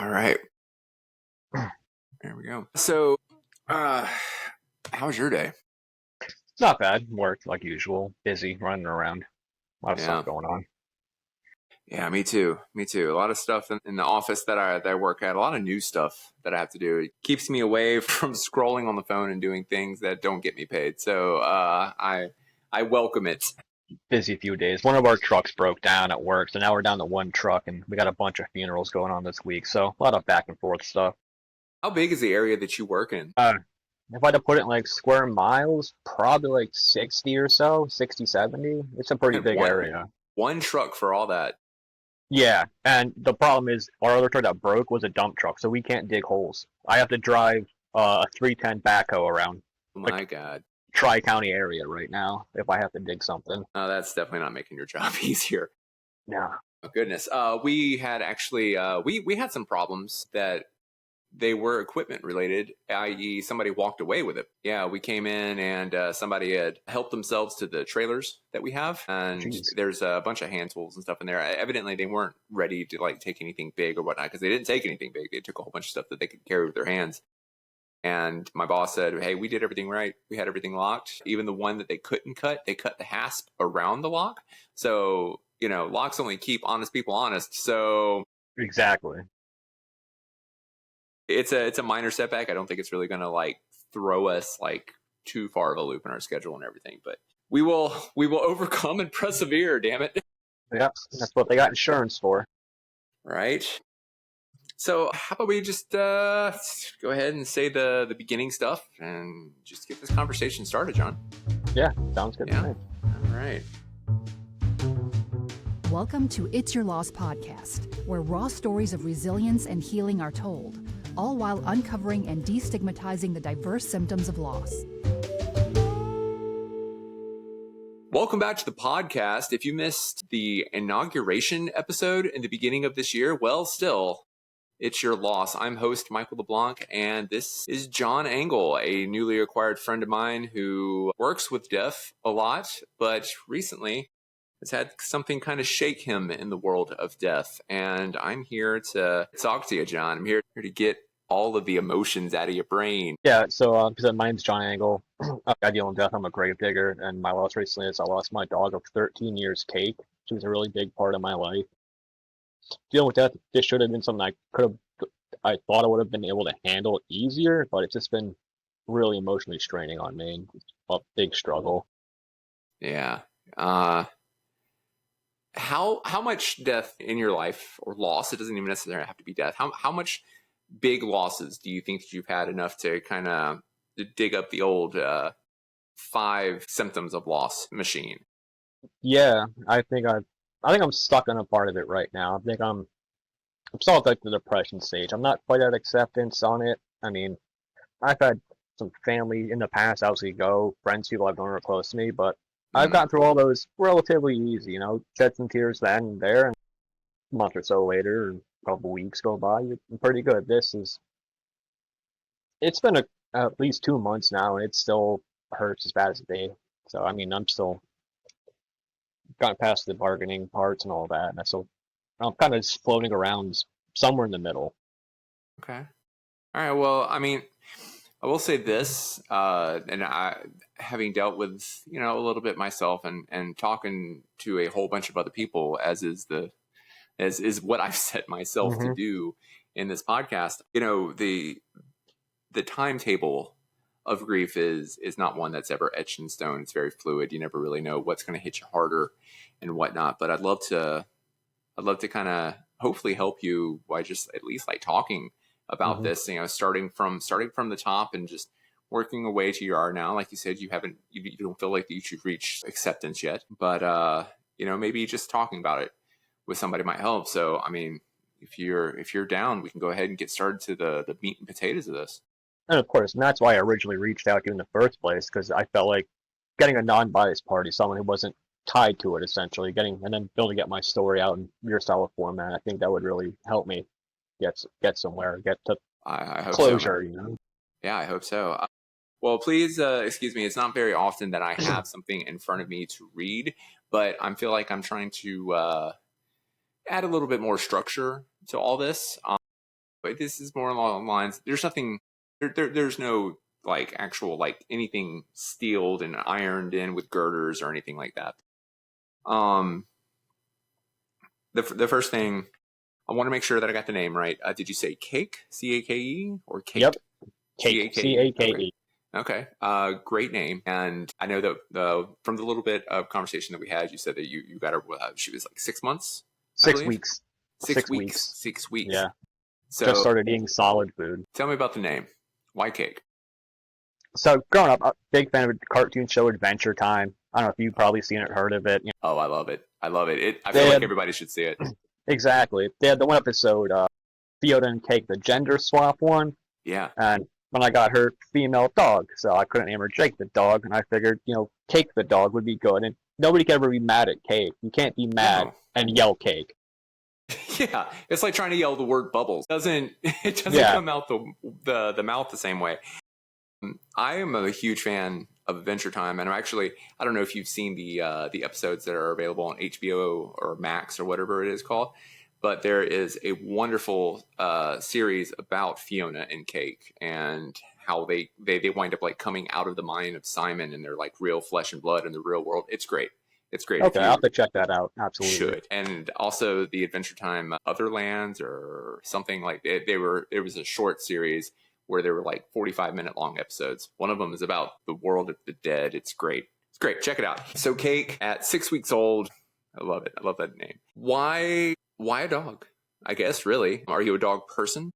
All right. There we go. So, how was your day? Not bad. Work like usual. Busy, running around. A lot of stuff Yeah. going on. Yeah, me too. Me too. A lot of stuff in the office that I work at, a lot of new stuff that I have to do. It keeps me away from scrolling on the phone and doing things that don't get me paid. So, I welcome it. Busy few days. One of our trucks broke down at work, so now we're down to one truck, and we got a bunch of funerals going on this week. So a lot of back and forth stuff. How big is the area that you work in? If I had to put it in like square miles, probably like 60 or so, 60, 70. It's a pretty And big area. one truck for all that. Yeah, and the problem is our other truck that broke was a dump truck, so we can't dig holes. I have to drive a 310 backhoe around Oh the my God. Tri-County area right now if I have to dig something. That's definitely not making your job easier. Yeah. Oh, goodness. We had actually, we had some problems that they were equipment related, i.e. somebody walked away with it. Yeah, we came in and somebody had helped themselves to the trailers that we have. And Jeez. there's a bunch of hand tools and stuff in there. Evidently, they weren't ready to like take anything big or whatnot because they didn't take anything big. They took a whole bunch of stuff that they could carry with their hands. And my boss said, hey, we did everything right. We had everything locked. Even the one that they couldn't cut, they cut the hasp around the lock. So, locks only keep honest people honest. So Exactly. it's a minor setback. I don't think it's really going to like throw us like too far of a loop in our schedule and everything, but we will overcome and persevere, damn it. Yep, that's what they got insurance for. Right. So how about we just go ahead and say the beginning stuff and just get this conversation started, John? Yeah, sounds good to me. All right. Welcome to It's Your Loss podcast, where raw stories of resilience and healing are told, all while uncovering and destigmatizing the diverse symptoms of loss. Welcome back to the podcast. If you missed the inauguration episode in the beginning of this year, well, still, it's your loss. I'm host Michael LeBlanc, and this is John Engel, a newly acquired friend of mine who works with death a lot, but recently has had something kind of shake him in the world of death. And I'm here to talk to you, John. I'm here to get all of the emotions out of your brain. Yeah, so my name's John Angle. I deal in death. I'm a grave digger, and my loss recently is I lost my dog of 13 years, Kate. She was a really big part of my life. Dealing with death, this should have been something I thought I would have been able to handle easier, but it's just been really emotionally straining on me. And a big struggle. Yeah. How much death in your life or loss, it doesn't even necessarily have to be death, how much big losses do you think that you've had enough to kind of dig up the old 5 symptoms of loss machine? Yeah, I think I'm stuck on a part of it right now. I think I'm still at like the depression stage. I'm not quite at acceptance on it. I mean, I've had some family in the past obviously go, friends, people I've known are close to me, but I've gotten through all those relatively easy, shed some tears then and there, and a month or so later, a couple weeks go by, you're pretty good. It's been at least 2 months now, and it still hurts as bad as they. So, I mean, I'm still gotten past the bargaining parts and all that, and I'm kind of just floating around somewhere in the middle. Okay. All right. Well, I mean, I will say this, and I, having dealt with, a little bit myself and talking to a whole bunch of other people, as is what I've set myself to do in this podcast. The timetable of grief is not one that's ever etched in stone. It's very fluid. You never really know what's going to hit you harder and whatnot. But I'd love to kind of hopefully help you by just at least like talking about this, starting from the top and just working away to you are now. Like you said, you don't feel like you should reach acceptance yet, but maybe just talking about it with somebody might help. So, I mean, if you're down, we can go ahead and get started to the meat and potatoes of this. And of course, and that's why I originally reached out to you in the first place, because I felt like getting a non-biased party, someone who wasn't tied to it, essentially, and then be able to get my story out in your style of format, I think that would really help me get somewhere, get to I hope closure, so, Yeah, I hope so. Well, please excuse me. It's not very often that I have something in front of me to read, but I feel like I'm trying to add a little bit more structure to all this. But this is more along the lines. There's nothing. There's no like actual like anything steeled and ironed in with girders or anything like that. The first thing I want to make sure that I got the name right. Did you say Cake? C-A-K-E or Cake? Yep. Cake. C-A-K-E? C-A-K-E. Okay. Great name. And I know that from the little bit of conversation that we had, you said that you got her. She was like 6 months. 6 weeks. 6 weeks. 6 weeks. Yeah. So Just started eating solid food. tell me about the name. Why Cake? So growing up, I'm a big fan of a cartoon show, Adventure Time. I don't know if you've probably seen it, heard of it. You Oh, I love it. I love it. I feel like everybody should see it. Exactly. They had the one episode, Fiona and Cake, the gender swap one. Yeah. And when I got her female dog, so I couldn't name her Jake the dog, and I figured, Cake the dog would be good. And nobody can ever be mad at Cake. You can't be mad No. and yell Cake. Yeah, it's like trying to yell the word bubbles. It doesn't come out the mouth the same way. I am a huge fan of Adventure Time, and I don't know if you've seen the episodes that are available on HBO or Max or whatever it is called, but there is a wonderful series about Fiona and Cake and how they wind up like coming out of the mind of Simon and they're like real flesh and blood in the real world. It's great. It's great. Okay, I'll have to check that out. Absolutely. Should. And also the Adventure Time Otherlands or something like it was a short series where they were like 45-minute long episodes. One of them is about the world of the dead. It's great. It's great. Check it out. So Cake at 6 weeks old. I love it. I love that name. Why a dog? I guess really. Are you a dog person?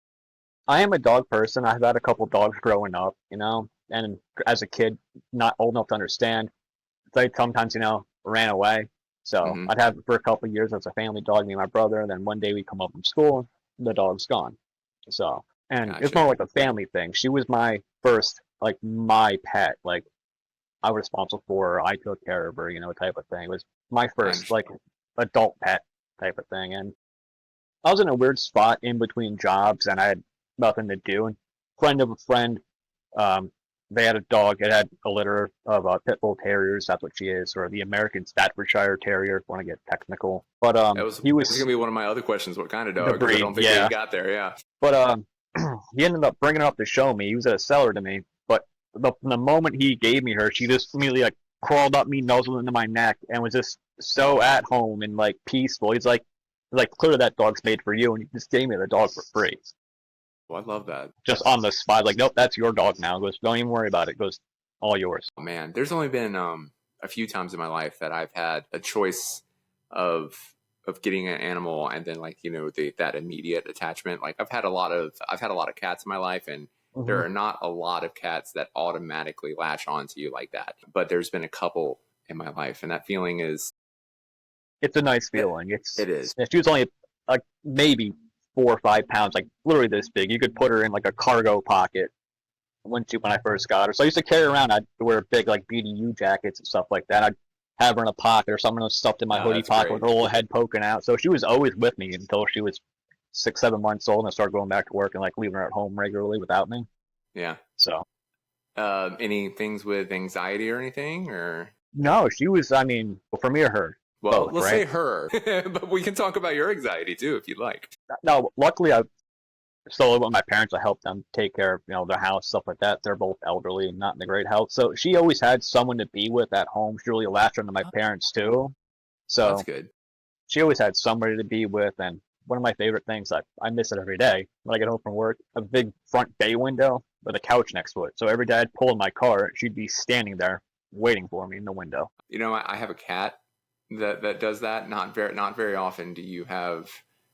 I am a dog person. I've had a couple dogs growing up, and as a kid, not old enough to understand, they sometimes, ran away. So I'd have it for a couple of years as a family dog, me and my brother, and then one day we come up from school, the dog's gone. So, and Gotcha. It's more like a family thing. She was my first, like, my pet. Like, I was responsible for her. I took care of her, type of thing. It was my first, like, adult pet type of thing. And I was in a weird spot in between jobs, and I had nothing to do. And friend of a friend, they had a dog. It had a litter of pit bull terriers. That's what she is, or the American Staffordshire Terrier, if you want to get technical. But this was going to be one of my other questions. What kind of dog? The breed, I don't think they got there. Yeah. But he ended up bringing her up to show me. He was a seller to me. But the moment he gave me her, she just immediately like crawled up me, nuzzled into my neck, and was just so at home and like peaceful. He's like clearly that dog's made for you, and he just gave me the dog for free. Well, I love that. Just on the spot, like, nope, that's your dog now. He goes, don't even worry about it. It goes, all yours. Oh, man, there's only been a few times in my life that I've had a choice of getting an animal and then like that immediate attachment. Like I've had a lot of cats in my life, and there are not a lot of cats that automatically latch onto you like that. But there's been a couple in my life, and that feeling is. It's a nice feeling. It is. She was only like maybe 4 or 5 pounds, like literally this big. You could put her in like a cargo pocket when I first got her. So I used to carry her around. I'd wear big like BDU jackets and stuff like that. I'd have her in a pocket or something stuffed in my hoodie pocket with her little head poking out. So she was always with me until she was 6, 7 months old, and I started going back to work and like leaving her at home regularly without me. Yeah. So. Any things with anxiety or anything, or? No, she was. I mean, for me or her. Well, both, let's right? say her, but we can talk about your anxiety too if you'd like. No, luckily I still live with my parents. I help them take care of their house, stuff like that. They're both elderly and not in the great health. So she always had someone to be with at home. She really latched onto my parents too. So that's good. She always had somebody to be with, and one of my favorite things, I miss it every day when I get home from work, a big front bay window with a couch next to it. So every day I'd pull in my car, she'd be standing there waiting for me in the window. I have a cat that does that. Not very often do you have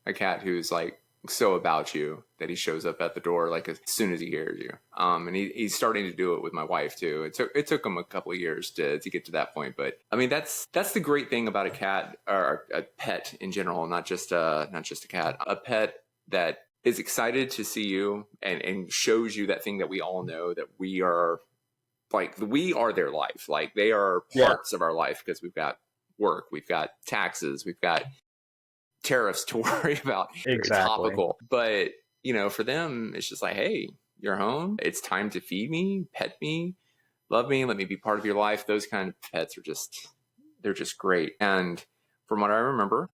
a cat who's like so about you that he shows up at the door like as soon as he hears you. And he's starting to do it with my wife too. It took him a couple of years to get to that point, but I mean that's the great thing about a cat or a pet in general, not just a cat, a pet that is excited to see you and shows you that thing that we all know, that we are their life. Like they are parts of our life because we've got work, we've got taxes, we've got tariffs to worry about. Exactly. Very topical. But, for them, it's just like, hey, you're home. It's time to feed me, pet me, love me, let me be part of your life. Those kind of pets are they're just great. And from what I remember,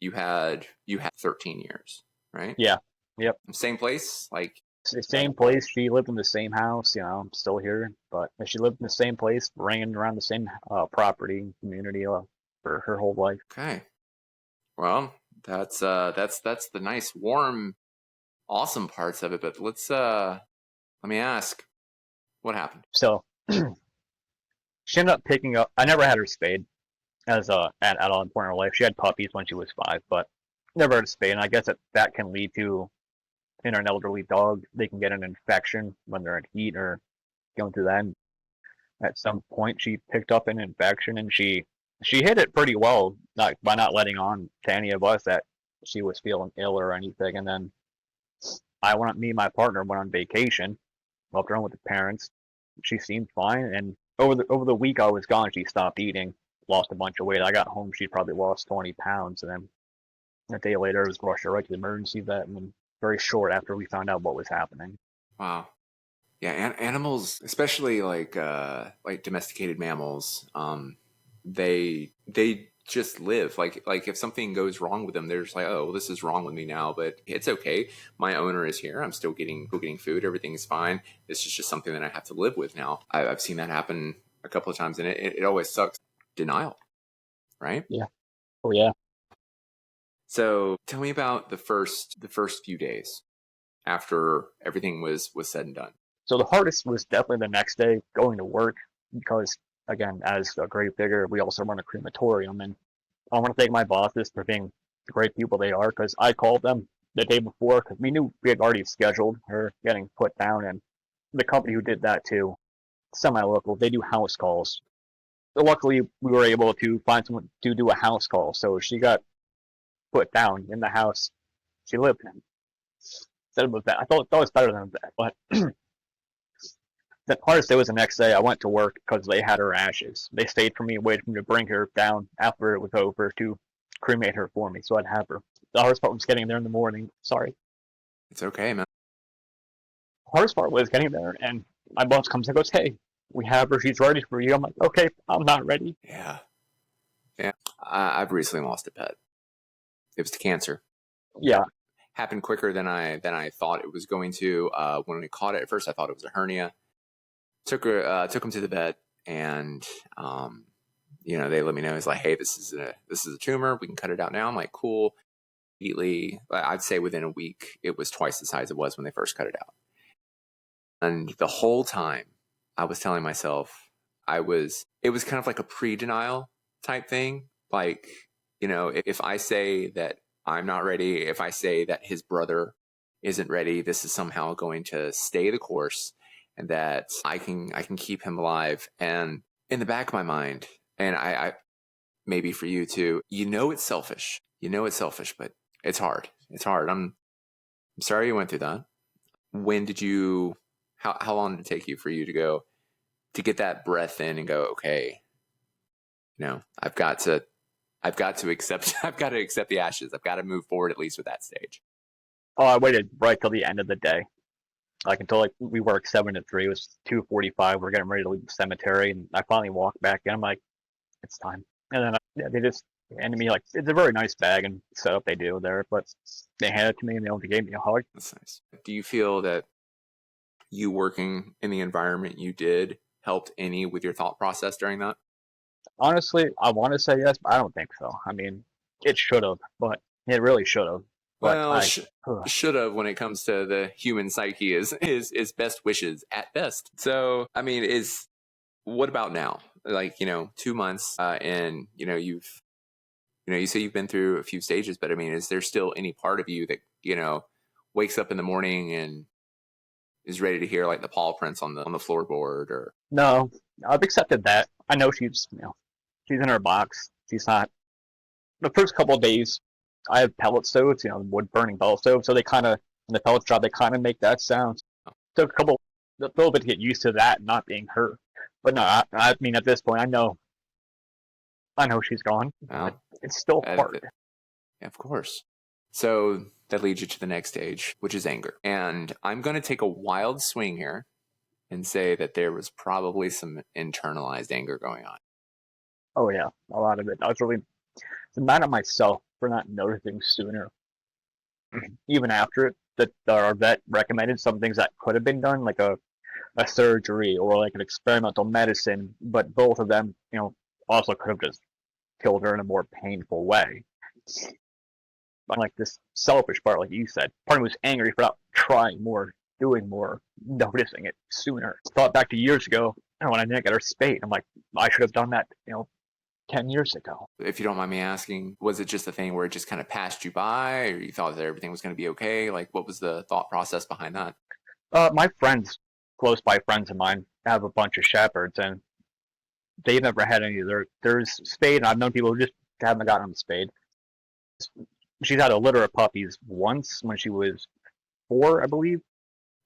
you had 13 years, right? Yeah. Yep. Same place? Like, Same place. She lived in the same house. I'm still here, but she lived in the same place, ran around the same property community for her whole life. okay. Well, that's the nice, warm, awesome parts of it. But let me ask, what happened? So she ended up picking up. I never had her spayed as at all point in her life. She had puppies when she was 5, but never had a spay. And I guess that can lead to, in an elderly dog, they can get an infection when they're in heat or going through that. And at some point, she picked up an infection, and she hid it pretty well, not by not letting on to any of us that she was feeling ill or anything. And then me and my partner went on vacation, left her home with the parents. She seemed fine, and over the week I was gone, she stopped eating, lost a bunch of weight. I got home, she probably lost 20 pounds, and then a day later, I was rushed her right to the emergency vet, and then very short after we found out what was happening. Wow. Yeah, animals, especially like domesticated mammals, they just live. Like if something goes wrong with them, they're just like, oh, well, this is wrong with me now, but it's okay. My owner is here. I'm still getting food. Everything's fine. This is just something that I have to live with now. I've seen that happen a couple of times, and it always sucks. Denial, right? Yeah. Oh yeah. So tell me about the first few days after everything was said and done. So the hardest was definitely the next day going to work, because again, as a grave digger, we also run a crematorium, and I want to thank my bosses for being the great people they are, because I called them the day before because we knew we had already scheduled her getting put down, and the company who did that too, semi-local, they do house calls. So luckily, we were able to find someone to do a house call, so she got put down in the house she lived in. Instead of that, I thought it was better than that, but the hardest day was the next day. I went to work because they had her ashes. They stayed for me, waited for me to bring her down after it was over to cremate her for me, so I'd have her. The hardest part was getting there in the morning. Sorry. It's okay, man. The hardest part was getting there, and my boss comes and goes, "Hey, we have her. She's ready for you." I'm like, "Okay, I'm not ready." Yeah. I've recently lost a pet. It was to cancer. Yeah. Happened quicker than I thought it was going to. When we caught it, at first I thought it was a hernia. Took him to the vet, and they let me know. It's like, hey, this is a tumor. We can cut it out now. I'm like, cool. Immediately, I'd say within a week, it was twice the size it was when they first cut it out. And the whole time, I was telling myself, it was kind of like a pre-denial type thing. Like, if I say that I'm not ready, if I say that his brother isn't ready, this is somehow going to stay the course, and that I can keep him alive. And in the back of my mind, and I maybe for you too, it's selfish. But it's hard. It's hard. I'm sorry you went through that. When did you? How long did it take you for you to get that breath in and go, okay, I've got to accept the ashes. I've got to move forward at least with that stage. Oh, I waited right till the end of the day. Like until we worked 7 to 3. It was 2:45. We're getting ready to leave the cemetery, and I finally walked back in. I'm like, it's time. And then they just handed me, like, it's a very nice bag and setup they do there, but they handed it to me and they only gave me a hug. That's nice. Do you feel that you working in the environment you did helped any with your thought process during that? Honestly, I want to say yes, but I don't think so. I mean, it should have, but it really should have. Well, should have when it comes to the human psyche is best wishes at best. So, I mean, what about now? Like, 2 months, and you say you've been through a few stages, but I mean, is there still any part of you that wakes up in the morning and is ready to hear like the paw prints on the floorboard? Or no, I've accepted that. I know she's in her box. She's not. The first couple of days, I have pellet stoves, wood burning pellet stoves. So they kind of, in the pellet job, they kind of make that sound. Took a little bit to get used to that not being her. But no, I mean, at this point, I know she's gone. But it's still hard. Yeah, of course. So that leads you to the next stage, which is anger. And I'm going to take a wild swing here and say that there was probably some internalized anger going on. Oh yeah, a lot of it. I was really mad at myself for not noticing sooner. Even after it, that our vet recommended some things that could have been done, like a surgery or like an experimental medicine, but both of them, also could have just killed her in a more painful way. But like this selfish part, like you said, part of me was angry for not trying more, doing more, noticing it sooner. Thought back to years ago, when I didn't get her spayed, I'm like, I should have done that, 10 years ago. If you don't mind me asking, was it just a thing where it just kind of passed you by, or you thought that everything was going to be okay? Like, what was the thought process behind that? My friends, close by friends of mine, have a bunch of shepherds, and they've never had any of theirs spayed, and I've known people who just haven't gotten them spayed. She's had a litter of puppies once when she was 4, I believe.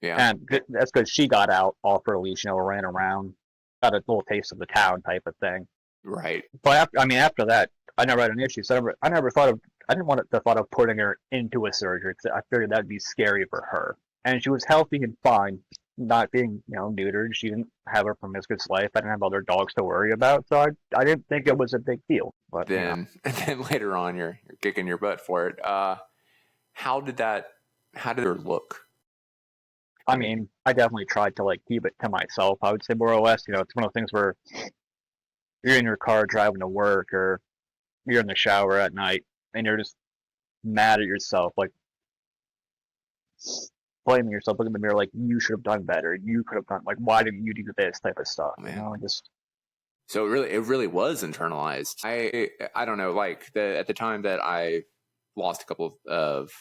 Yeah. And that's because she got out off her leash, ran around, got a little taste of the town type of thing. Right. But after that, I never had an issue. So I never thought of, I didn't want the thought of putting her into a surgery because I figured that'd be scary for her. And she was healthy and fine, not being, neutered. She didn't have a promiscuous life. I didn't have other dogs to worry about. So I didn't think it was a big deal. But then, and then later on, you're kicking your butt for it. How did her look? I mean, I definitely tried to like keep it to myself. I would say more or less, it's one of those things where you're in your car driving to work or you're in the shower at night and you're just mad at yourself, like blaming yourself, looking in the mirror like you should have done better. You could have done, like, why didn't you do this type of stuff? Just. So it really was internalized. I don't know, like at the time that I lost a couple of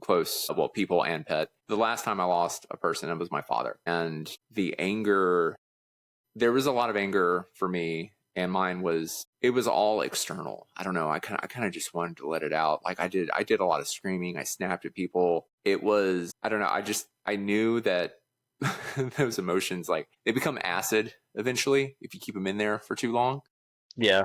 close, people and pet. The last time I lost a person, it was my father. And the anger, there was a lot of anger for me, and mine was, it was all external. I don't know. I kind of just wanted to let it out. Like I did a lot of screaming. I snapped at people. It was, I don't know. I knew that those emotions, like, they become acid eventually if you keep them in there for too long. Yeah.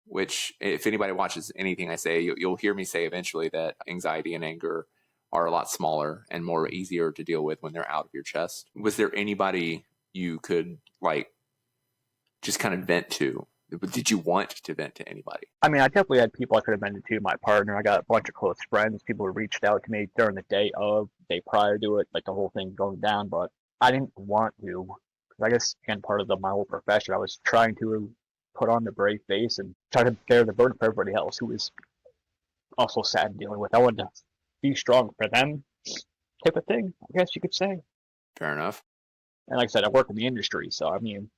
Which, if anybody watches anything I say, you'll hear me say eventually that anxiety and anger are a lot smaller and more easier to deal with when they're out of your chest. Was there anybody you could, like, just kind of vent to? Did you want to vent to anybody? I mean, I definitely had people I could have vented to. My partner, I got a bunch of close friends, people who reached out to me during the day prior to it, like the whole thing going down, but I didn't want to. I guess, again, part of my whole profession, I was trying to put on the brave face and try to bear the burden for everybody else who was also sad and dealing with. I wanted to be strong for them, type of thing, I guess you could say. Fair enough. And like I said, I work in the industry, so I mean,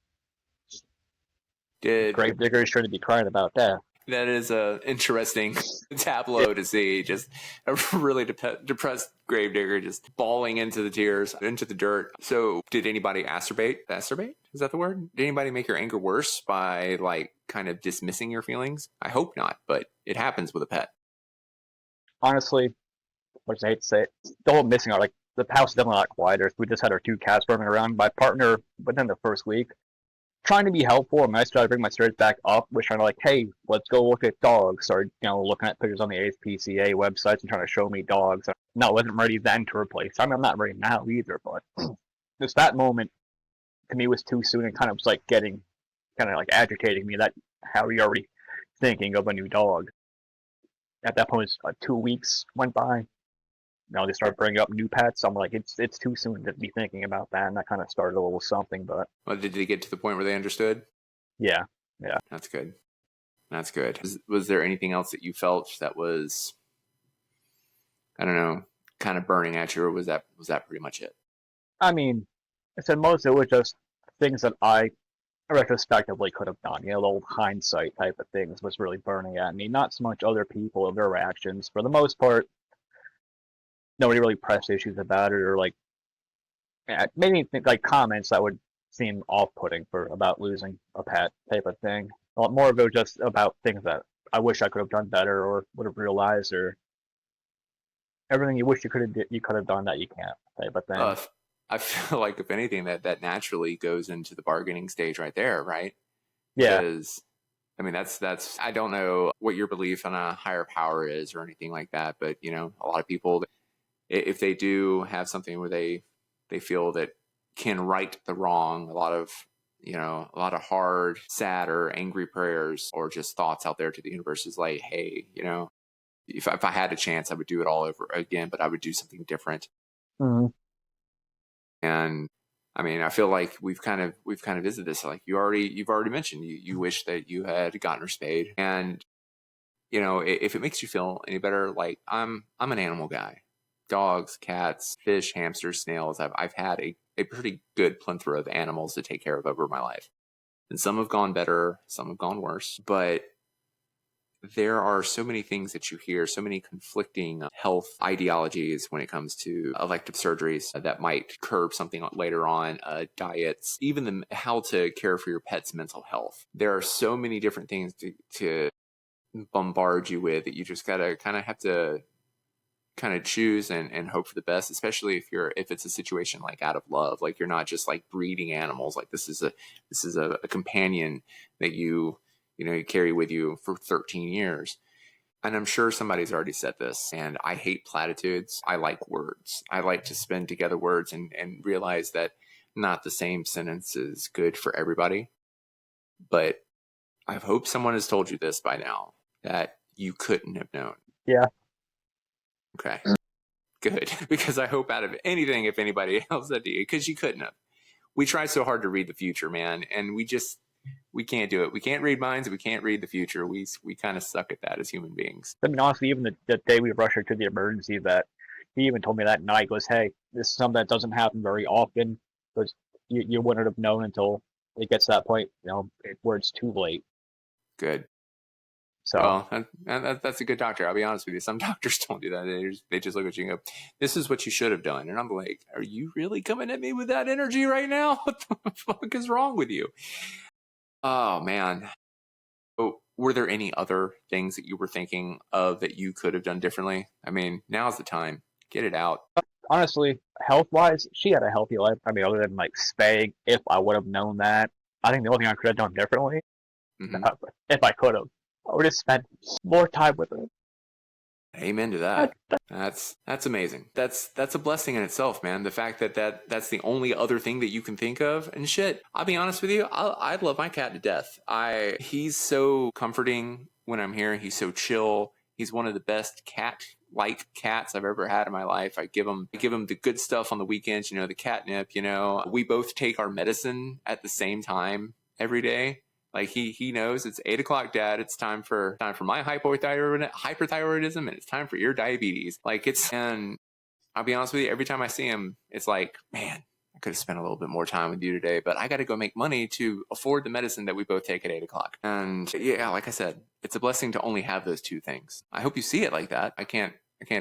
Gravediggers shouldn't be crying about that. That is a interesting tableau to see. Just a really depressed gravedigger just bawling into the tears, into the dirt. So did anybody acerbate? Acerbate? Is that the word? Did anybody make your anger worse by, like, kind of dismissing your feelings? I hope not, but it happens with a pet. Honestly, which I hate to say it, the whole missing out, like, the house is definitely a lot quieter. We just had our 2 cats roaming around. My partner, within the first week, trying to be helpful, and I started to bring my spirits back up, was trying to, like, hey, let's go look at dogs. Started, looking at pictures on the ASPCA websites and trying to show me dogs. No, I wasn't ready then to replace. I mean, I'm not ready now either, but just that moment to me was too soon and kind of was like getting, kind of like agitating me that how are you already thinking of a new dog? At that point, 2 weeks went by. They start bringing up new pets. I'm like, it's too soon to be thinking about that, and that kind of started a little something. But did they get to the point where they understood? Yeah. That's good. Was there anything else that you felt that was, I don't know, kind of burning at you, or was that pretty much it? I mean, I said most of it was just things that I retrospectively could have done. The old hindsight type of things was really burning at me. Not so much other people and their reactions. For the most part, nobody really pressed issues about it, or like maybe think like comments that would seem off-putting about losing a pet type of thing. A lot more of it was just about things that I wish I could have done better or would have realized, or everything you wish you could have done that you can't type of thing. I feel like, if anything, that naturally goes into the bargaining stage right there, right? Yeah. Because, I mean, that's I don't know what your belief on a higher power is or anything like that, but a lot of people, if they do have something where they feel that can right the wrong, a lot of hard, sad, or angry prayers or just thoughts out there to the universe is like, hey, if I had a chance, I would do it all over again, but I would do something different. Mm-hmm. And I mean, I feel like we've kind of visited this. Like you've already mentioned, you wish that you had gotten her spayed. And you know, if it makes you feel any better, like I'm an animal guy. Dogs, cats, fish, hamsters, snails. I've had a pretty good plethora of animals to take care of over my life. And some have gone better, some have gone worse. But there are so many things that you hear, so many conflicting health ideologies when it comes to elective surgeries that might curb something later on, diets, even how to care for your pet's mental health. There are so many different things to bombard you with that you just gotta kind of have to kind of choose and hope for the best, especially if it's a situation like out of love, like you're not just like breeding animals. Like this is a companion that you carry with you for 13 years. And I'm sure somebody's already said this, and I hate platitudes. I like words. I like to spin together words and realize that not the same sentence is good for everybody. But I hope someone has told you this by now, that you couldn't have known. Yeah. Okay. Good. Because I hope out of anything, if anybody else said to you, because you couldn't have. We try so hard to read the future, man, and we can't do it. We can't read minds. We can't read the future. We kind of suck at that as human beings. I mean, honestly, even the day we rushed her to the emergency vet, he even told me that night, he goes, hey, this is something that doesn't happen very often, because you wouldn't have known until it gets to that point, where it's too late. Good. So, well, that's a good doctor. I'll be honest with you. Some doctors don't do that. They just look at you and go, this is what you should have done. And I'm like, are you really coming at me with that energy right now? What the fuck is wrong with you? Oh, man. So, were there any other things that you were thinking of that you could have done differently? I mean, now's the time. Get it out. honestly, health-wise, she had a healthy life. I mean, other than, like, spaying, if I would have known that. I think the only thing I could have done differently, if I could have, I would have spent more time with her. Amen to that. That's amazing. That's a blessing in itself, man. The fact that's the only other thing that you can think of. And shit, I'll be honest with you, I love my cat to death. He's so comforting when I'm here. He's so chill. He's one of the best cat-like cats I've ever had in my life. I give him the good stuff on the weekends, the catnip, We both take our medicine at the same time every day. Like he knows it's 8 o'clock, Dad. It's time for my hyperthyroidism, and it's time for your diabetes. And I'll be honest with you, every time I see him, it's like, man, I could have spent a little bit more time with you today, but I got to go make money to afford the medicine that we both take at 8 o'clock. And yeah, like I said, it's a blessing to only have those two things. I hope you see it like that. I can't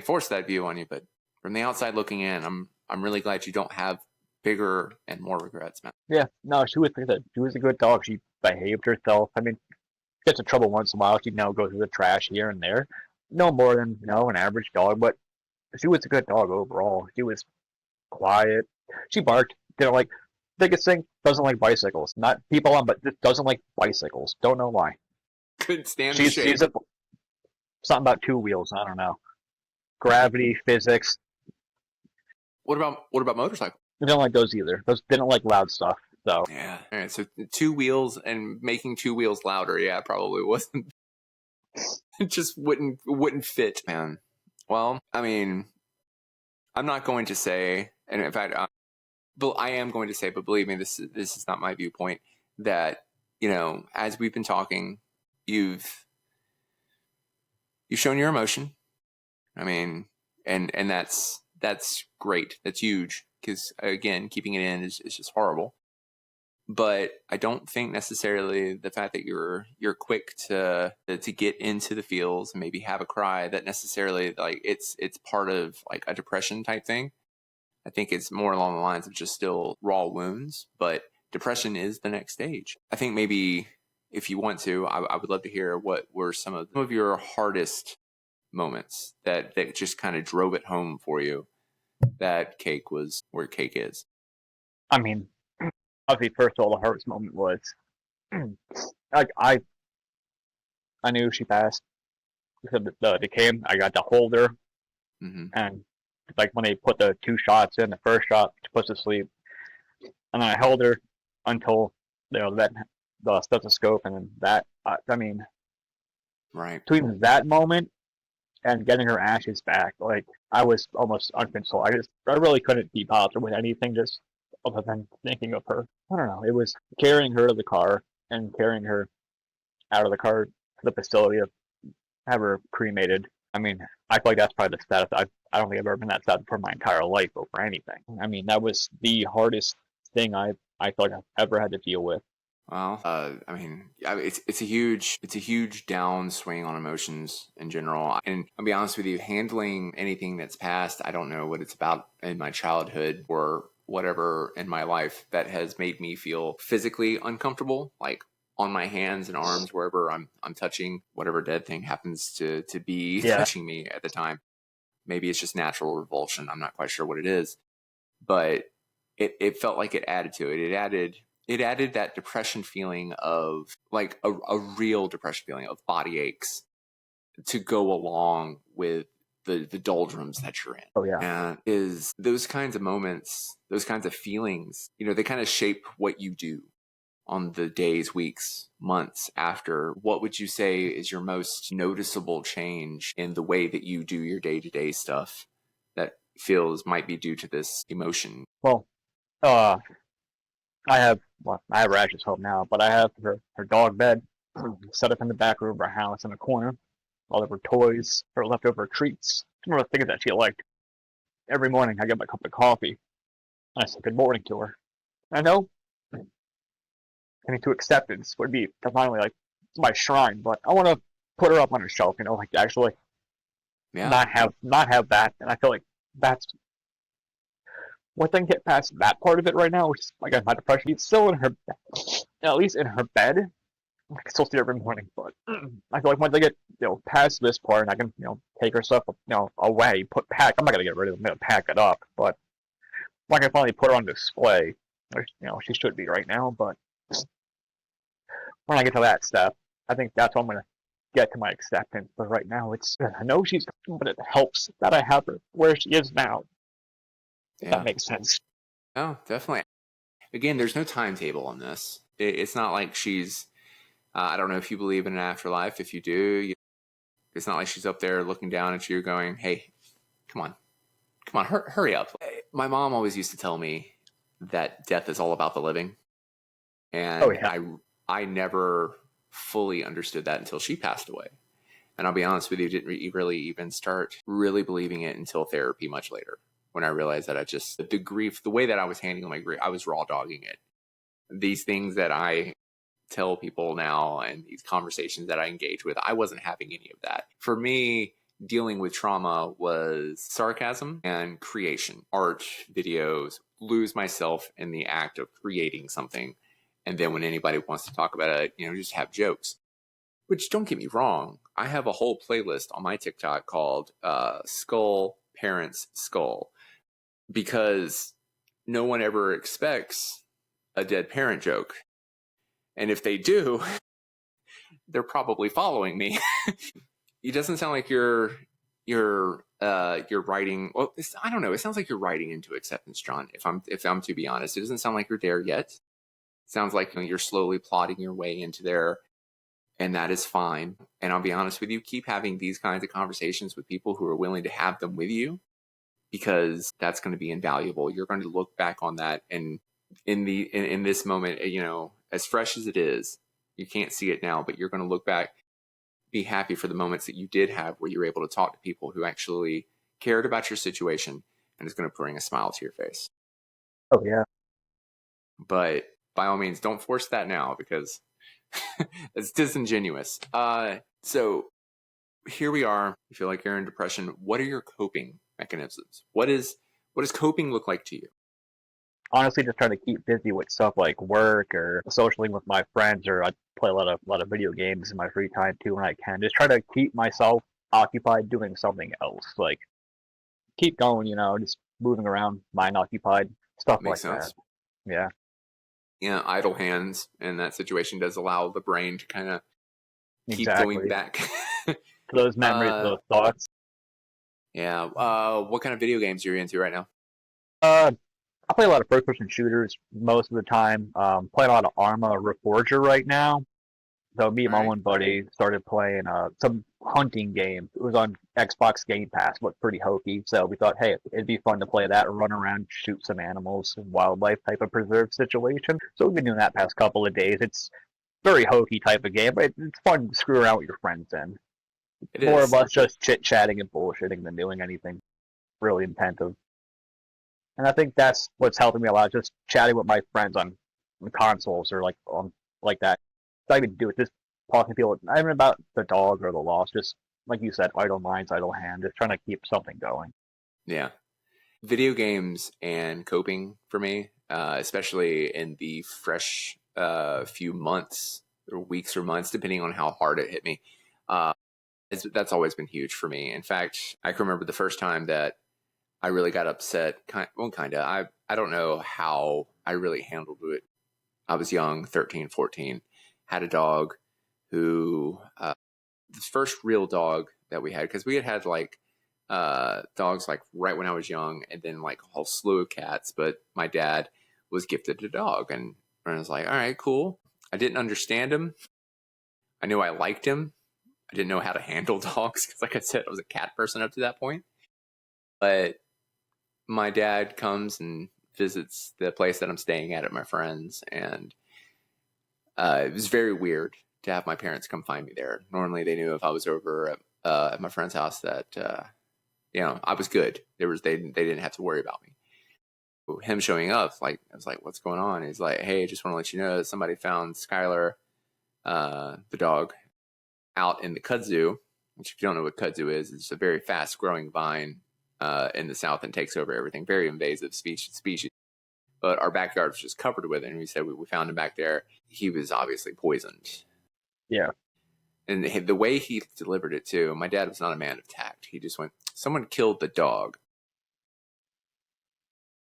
force that view on you, but from the outside looking in, I'm really glad you don't have bigger and more regrets, man. Yeah, no, she was a good dog. She behaved herself. I mean, gets in trouble once in a while. She'd go through the trash here and there. No more than, an average dog, but she was a good dog overall. She was quiet. She barked. Didn't like, biggest thing, doesn't like bicycles. Not people on, but just doesn't like bicycles. Don't know why. Couldn't stand the shape. She's something about two wheels. I don't know. Gravity, physics. What about motorcycles? We don't like those either. Those didn't like loud stuff. So yeah. All right. So 2 wheels and making 2 wheels louder. Yeah, probably wasn't. It just wouldn't fit, man. Well, I mean, I'm not going to say, and in fact, I am going to say, but believe me, this is not my viewpoint. That as we've been talking, you've shown your emotion. I mean, and that's great. That's huge. Because again, keeping it in is just horrible. But I don't think necessarily the fact that you're quick to get into the feels and maybe have a cry, that necessarily like it's part of like a depression type thing. I think it's more along the lines of just still raw wounds, but depression is the next stage. I think maybe if you want to, I would love to hear what were some of your hardest moments that just kind of drove it home for you. That Cake was where Cake is. I mean, obviously, first of all, the hardest moment was like I knew she passed. Because they came, I got to hold her, and like when they put the 2 shots in, the first shot to put to sleep, and then I held her until that the stethoscope, and then that. I mean, right. Between that moment and getting her ashes back, like, I was almost unconsoled. I really couldn't be bothered with anything just other than thinking of her. I don't know. It was carrying her to the car and carrying her out of the car to the facility to have her cremated. I mean, I feel like that's probably the saddest. I don't think I've ever been that sad for my entire life over anything. I mean, that was the hardest thing I feel like I've ever had to deal with. Well, I mean, it's a huge downswing on emotions in general. And I'll be honest with you, handling anything that's past, I don't know what it's about in my childhood or whatever in my life that has made me feel physically uncomfortable, like on my hands and arms, wherever I'm touching whatever dead thing happens to be touching me at the time. Maybe it's just natural revulsion. I'm not quite sure what it is, but it felt like it added to it. It added that depression feeling of like a real depression feeling of body aches to go along with the doldrums that you're in. Oh yeah. And is those kinds of moments, those kinds of feelings, they kind of shape what you do on the days, weeks, months after. What would you say is your most noticeable change in the way that you do your day-to-day stuff that might be due to this emotion? Well, I have rashes home now, but I have her dog bed set up in the back room of our house in the corner. All of her toys, her leftover treats, some of the things that she liked. Every morning I get my cup of coffee. I say good morning to her. I know getting to acceptance would be to finally, like, it's my shrine, but I want to put her up on a shelf, like, actually not have that. And I feel like that's once I can get past that part of it right now, which is, like, my depression. It's still in her, at least in her bed. I can still see her every morning, but I feel like once I get, past this part, and I can, take her stuff, away, I'm not gonna get rid of it, I'm gonna pack it up, but I can finally put her on display, which, she should be right now, but when I get to that step, I think that's when I'm gonna get to my acceptance. But right now, I know she's gone, but it helps that I have her where she is now. If that makes sense. Oh, definitely. Again, there's no timetable on this. It's not like she's, I don't know if you believe in an afterlife. If you do, it's not like she's up there looking down at you going, hey, come on, hurry up. My mom always used to tell me that death is all about the living. And I never fully understood that until she passed away. And I'll be honest with you, didn't really even start really believing it until therapy much later, when I realized that the grief, the way that I was handling my grief, I was raw dogging it. These things that I tell people now and these conversations that I engage with, I wasn't having any of that. For me, dealing with trauma was sarcasm and creation, art, videos, lose myself in the act of creating something. And then when anybody wants to talk about it, just have jokes. Which, don't get me wrong, I have a whole playlist on my TikTok called Skull Parents Skull, because no one ever expects a dead parent joke. And if they do, they're probably following me. It doesn't sound like you're writing. Well, I don't know. It sounds like you're writing into acceptance, John. If I'm to be honest, it doesn't sound like you're there yet. It sounds like you're slowly plotting your way into there, and that is fine. And I'll be honest with you, keep having these kinds of conversations with people who are willing to have them with you, because that's going to be invaluable. You're going to look back on that, and in this moment, as fresh as it is, you can't see it now, but you're going to look back, be happy for the moments that you did have where you were able to talk to people who actually cared about your situation, and it's going to bring a smile to your face. Oh yeah. But by all means, don't force that now, because it's disingenuous. So here we are. You feel like you're in depression. What are your coping mechanisms? What does coping look like to you? Honestly, just trying to keep busy with stuff like work or socialing with my friends, or I play a lot of video games in my free time too when I can. Just try to keep myself occupied doing something else. Like, keep going, just moving around, mind occupied, stuff like that. Yeah. Idle hands in that situation does allow the brain to kind of keep going back to those memories, those thoughts. Yeah. What kind of video games are you into right now? I play a lot of first-person shooters most of the time. Playing a lot of Arma Reforger right now. So me and my Right. one buddy started playing some hunting game. It was on Xbox Game Pass, looked pretty hokey. So we thought, hey, it'd be fun to play that, run around, shoot some animals, wildlife type of preserve situation. So we've been doing that past couple of days. It's very hokey type of game, but it's fun to screw around with your friends in. It More of is. us just chit chatting and bullshitting than doing anything really intensive. And I think that's what's helping me a lot, just chatting with my friends on consoles or like on like that. I even do it, just talking to people, not even about the dog or the loss, just like you said, idle minds, idle hand, just trying to keep something going. Yeah. Video games and coping for me, especially in the fresh few months or weeks or months, depending on how hard it hit me. That's always been huge for me. In fact, I can remember the first time that I really got upset. I don't know how I really handled it. I was young, 13, 14, had a dog who, the first real dog that we had, because we had like dogs like right when I was young, and then like a whole slew of cats. But my dad was gifted a dog, and I was like, all right, cool. I didn't understand him. I knew I liked him. I didn't know how to handle dogs because, like I said, I was a cat person up to that point. But my dad comes and visits the place that I'm staying at my friend's, and it was very weird to have my parents come find me there. Normally, they knew if I was over at my friend's house that I was good. They didn't have to worry about me. Him showing up, like I was like, "What's going on?" He's like, "Hey, just want to let you know that somebody found Skylar, the dog, out in the kudzu." Which, if you don't know what kudzu is, it's a very fast growing vine in the south and takes over everything. Very invasive species. But our backyard was just covered with it, and we said we found him back there. He was obviously poisoned. Yeah. And the way he delivered it too, my dad was not a man of tact. He just went, "Someone killed the dog."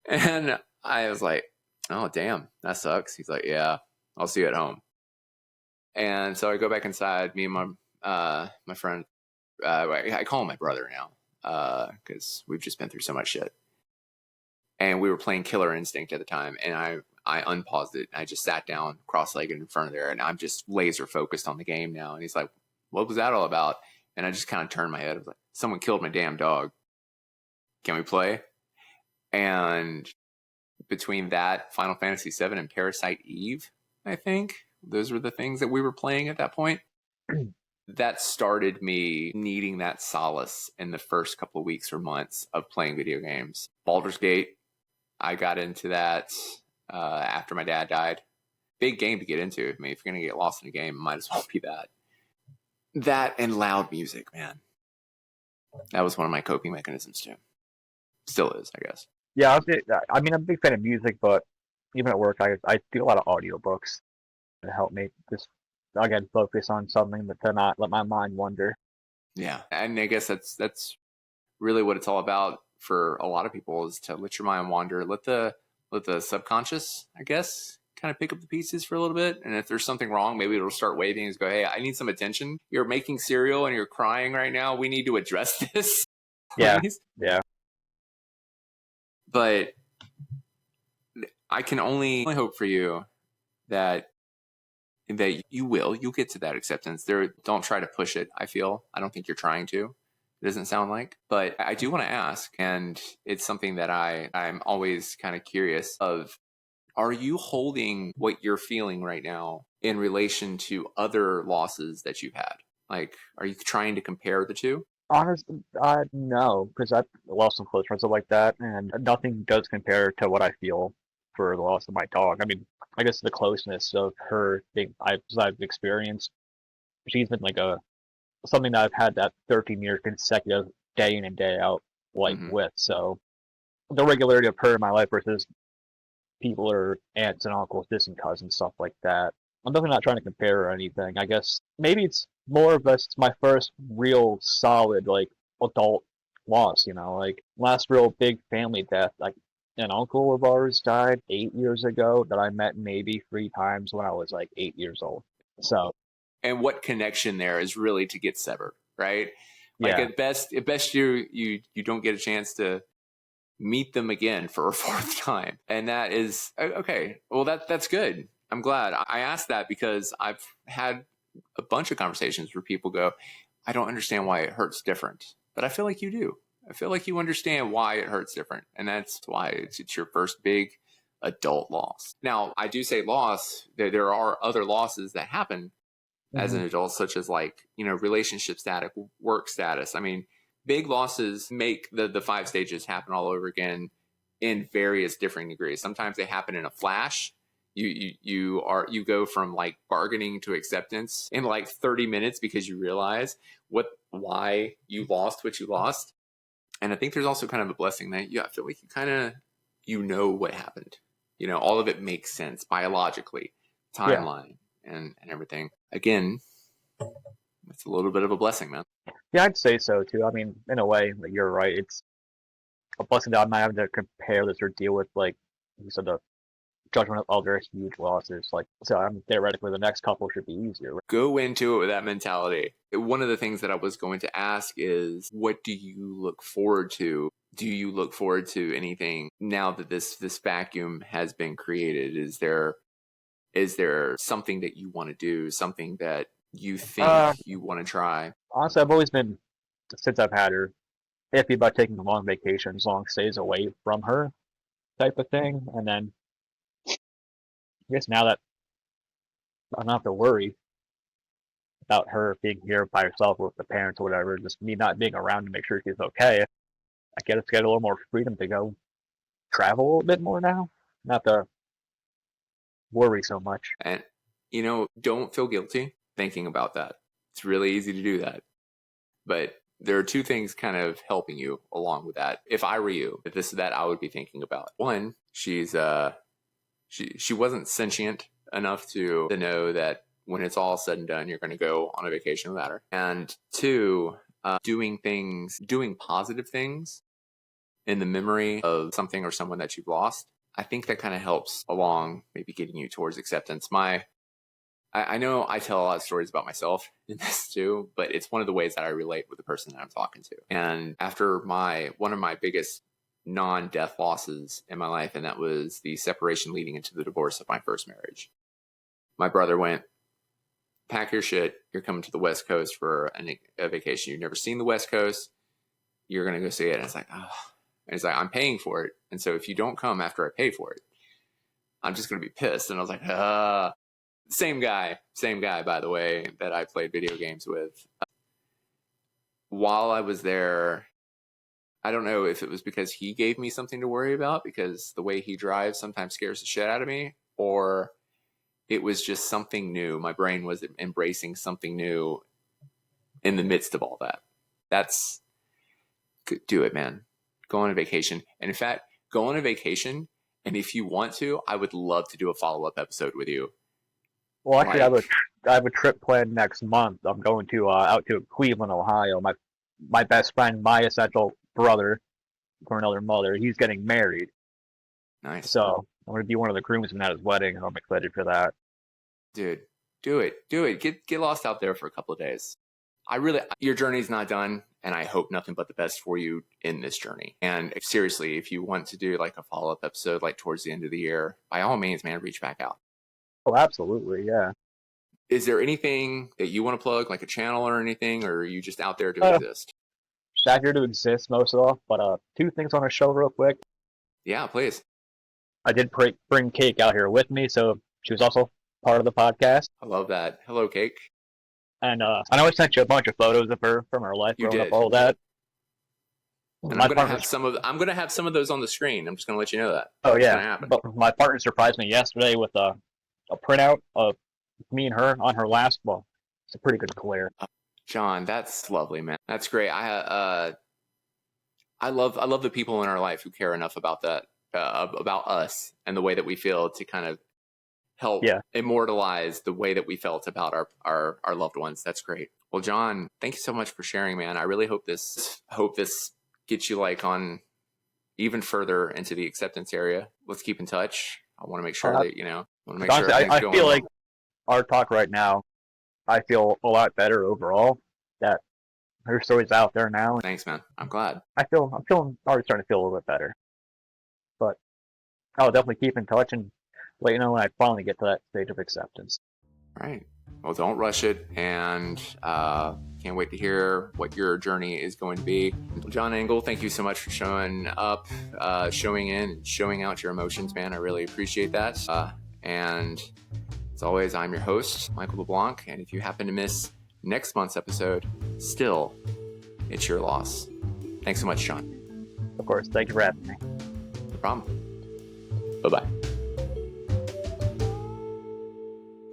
And I was like, "Oh, damn, that sucks." He's like, "Yeah, I'll see you at home." And so I go back inside, me and my friend, I call him my brother now, because we've just been through so much shit. And we were playing Killer Instinct at the time, and I unpaused it. I just sat down cross-legged in front of there, and I'm just laser focused on the game now. And he's like, "What was that all about?" And I just kind of turned my head. I was like, "Someone killed my damn dog. Can we play?" And between that, Final Fantasy VII, and Parasite Eve, I think those were the things that we were playing at that point. That started me needing that solace in the first couple of weeks or months of playing video games. Baldur's Gate, I got into that after my dad died. Big game to get into. I mean, if you're going to get lost in a game, it might as well be that. That and loud music, man. That was one of my coping mechanisms too. Still is, I guess. Yeah, I mean, I'm a big fan of music, but even at work, I do a lot of audiobooks to help me just, again, focus on something, but to not let my mind wander. Yeah, and I guess that's really what it's all about for a lot of people, is to let your mind wander, let the subconscious, I guess, kind of pick up the pieces for a little bit. And if there's something wrong, maybe it'll start waving and go, "Hey, I need some attention. You're making cereal and you're crying right now. We need to address this." Yeah, Please. yeah. But I can only hope for you that you'll get to that acceptance. Don't try to push it. I don't think you're trying to. It doesn't sound like. But I do want to ask, and it's something that I'm always kind of curious of. Are you holding what you're feeling right now in relation to other losses that you've had? Like, are you trying to compare the two? Honestly, no, because I've lost some close friends like that, and nothing does compare to what I feel for the loss of my dog. I mean, I guess the closeness of her thing I've experienced. She's been like something that I've had that 13-year consecutive day in and day out life Mm-hmm. with. So the regularity of her in my life versus people or aunts and uncles, distant cousins, stuff like that. I'm definitely not trying to compare or anything. I guess maybe it's more of it's my first real solid like adult loss, like last real big family death. Like an uncle of ours died 8 years ago that I met maybe 3 times when I was like 8 years old. So And what connection there is really to get severed, right? Like yeah, at best you don't get a chance to meet them again for a fourth time. And that is okay. Well, that's good. I'm glad I asked that because I've had a bunch of conversations where people go, I don't understand why it hurts different. But I feel like you do. I feel like you understand why it hurts different. And that's why it's your first big adult loss. Now, I do say loss. There are other losses that happen as an adult, such as like, relationship status, work status. I mean, big losses make the 5 stages happen all over again in various differing degrees. Sometimes they happen in a flash. You go from like bargaining to acceptance in like 30 minutes because you realize why you lost what you lost. And I think there's also kind of a blessing that I feel like you know what happened. All of it makes sense biologically, timeline, and everything. Again, it's a little bit of a blessing, man. Yeah, I'd say so too. I mean, in a way, like, you're right. It's a blessing that I'm not having to compare this or deal with, like you said, the judgment of others, huge losses. Like, so theoretically, the next couple should be easier. Go into it with that mentality. One of the things that I was going to ask is, what do you look forward to? Do you look forward to anything now that this vacuum has been created? Is there something that you want to do, something that you think you want to try? Honestly, I've always been, since I've had her, iffy about taking long vacations, long stays away from her type of thing. And then I guess now that I don't have to worry about her being here by herself with the parents or whatever, just me not being around to make sure she's okay, I get a little more freedom to go travel a little bit more now, not to worry so much. And, don't feel guilty thinking about that. It's really easy to do that. But there are 2 things kind of helping you along with that. If I were you, if this is that I would be thinking about. One, she wasn't sentient enough to know that when it's all said and done, you're going to go on a vacation without her. And 2, doing positive things in the memory of something or someone that you've lost. I think that kind of helps along maybe getting you towards acceptance. I know I tell a lot of stories about myself in this too, but it's one of the ways that I relate with the person that I'm talking to. And after one of my biggest non-death losses in my life, and that was the separation leading into the divorce of my first marriage, my brother went, pack your shit. You're coming to the West Coast for a vacation. You've never seen the West Coast. You're going to go see it. And it's like, oh. And he's like, I'm paying for it. And so if you don't come after I pay for it, I'm just going to be pissed. And I was like, same guy, by the way, that I played video games with. While I was there, I don't know if it was because he gave me something to worry about, because the way he drives sometimes scares the shit out of me, or it was just something new. My brain was embracing something new in the midst of all that. Do it, man. Go on a vacation. And in fact, go on a vacation. And if you want to, I would love to do a follow-up episode with you. Well, actually, I have a trip planned next month. I'm going to out to Cleveland, Ohio. My best friend, my essential brother, for another mother, he's getting married. Nice. So I'm going to be one of the groomsmen at his wedding, and I'm excited for that. Dude, do it. Get lost out there for a couple of days. Your journey's not done, and I hope nothing but the best for you in this journey. And seriously, if you want to do like a follow-up episode like towards the end of the year, by all means, man, reach back out. Oh, absolutely, yeah. Is there anything that you want to plug, like a channel or anything, or are you just out there to exist? Just out here to exist most of all, but 2 things on the show real quick. Yeah, please. I did bring Cake out here with me, so she was also part of the podcast. I love that. Hello, Cake. And I know I sent you a bunch of photos of her from her life, growing up, all that. And I'm gonna have some of those on the screen. I'm just gonna let you know that. Oh yeah, but my partner surprised me yesterday with a printout of me and her on her last. Well, it's a pretty good glare. John, that's lovely, man. That's great. I love the people in our life who care enough about that, about us and the way that we feel to kind of help immortalize the way that we felt about our loved ones. That's great. Well, John, thank you so much for sharing, man. I really hope this gets you like on even further into the acceptance area. Let's keep in touch. I want to make sure that, honestly, I feel like our talk right now, I feel a lot better overall that her story's out there now. Thanks, man. I'm glad. I'm already starting to feel a little bit better. But I'll definitely keep in touch and let you know when I finally get to that stage of acceptance. Right. Well, don't rush it, and can't wait to hear what your journey is going to be. John Engel, thank you so much for showing up, showing in, and showing out your emotions, man. I really appreciate that. And as always, I'm your host, Michael LeBlanc, and if you happen to miss next month's episode, still, it's your loss. Thanks so much, John. Of course. Thank you for having me. No problem. Bye-bye.